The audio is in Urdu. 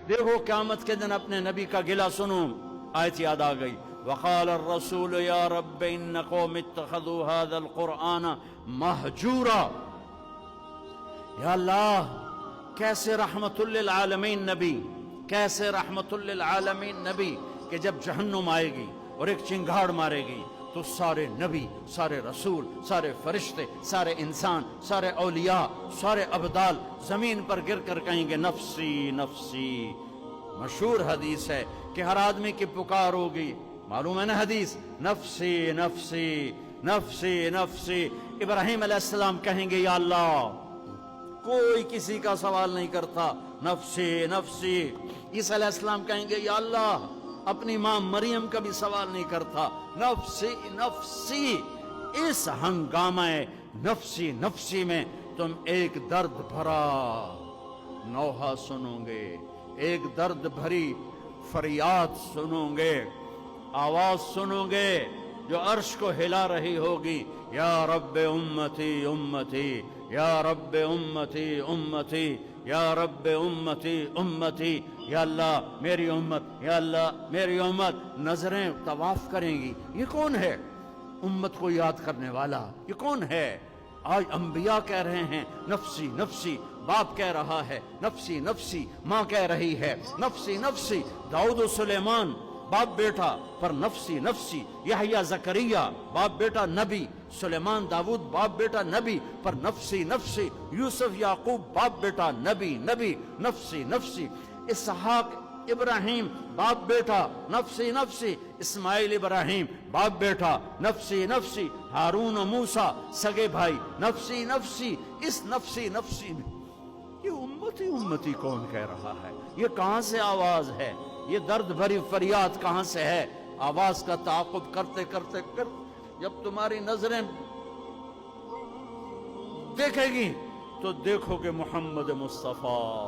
دیکھو قیامت کے دن اپنے نبی کا گلہ سنو، آیت یاد آ گئی، وقال الرسول یا رب ان قوم اتخذوا هذا القرآن مہجورا۔ یا اللہ، کیسے رحمت للعالمین نبی، کیسے رحمت للعالمین نبی کہ جب جہنم آئے گی اور ایک چنگھاڑ مارے گی تو سارے نبی، سارے رسول، سارے فرشتے، سارے انسان، سارے اولیاء، سارے ابدال زمین پر گر کر کہیں گے نفسی نفسی۔ مشہور حدیث ہے کہ ہر آدمی کی پکار ہوگی، معلوم ہے نا حدیث، نفسی نفسی نفسی نفسی۔ ابراہیم علیہ السلام کہیں گے یا اللہ، کوئی کسی کا سوال نہیں کرتا، نفسی نفسی۔ عیسیٰ علیہ السلام کہیں گے یا اللہ، اپنی ماں مریم کا بھی سوال نہیں کرتا، نفسی نفسی۔ اس ہنگامہ نفسی نفسی میں تم ایک درد بھرا نوحہ سنو گے، ایک درد بھری فریاد سنو گے، آواز سنو گے جو عرش کو ہلا رہی ہوگی، یا رب امتی امتی، یا رب امتی امتی، یا رب امتی امتی۔ یا اللہ میری امت، یا اللہ میری امت۔ نظریں طواف کریں گی، یہ کون ہے امت کو یاد کرنے والا؟ یہ کون ہے؟ آج انبیاء کہہ رہے ہیں نفسی نفسی، باپ کہہ رہا ہے نفسی نفسی، ماں کہہ رہی ہے نفسی نفسی۔ داؤد و سلیمان باپ بیٹا پر نفسی نفسی، یحییٰ زکریا باپ بیٹا نبی، سلیمان داؤد باپ بیٹا نبی پر نفسی نفسی، یوسف یعقوب باپ بیٹا نبی نبی، نفسی نفسی، اسحاق ابراہیم باپ بیٹا نفسی نفسی، اسماعیل ابراہیم باپ بیٹا نفسی نفسی، ہارون و موسیٰ سگے بھائی نفسی نفسی۔ اس نفسی نفسی میں یہ امتی امتی کون کہہ رہا ہے؟ یہ کہاں سے آواز ہے؟ یہ درد بھری فریاد کہاں سے ہے؟ آواز کا تعاقب کرتے کرتے جب تمہاری نظریں دیکھے گی تو دیکھو کہ محمد مصطفیٰ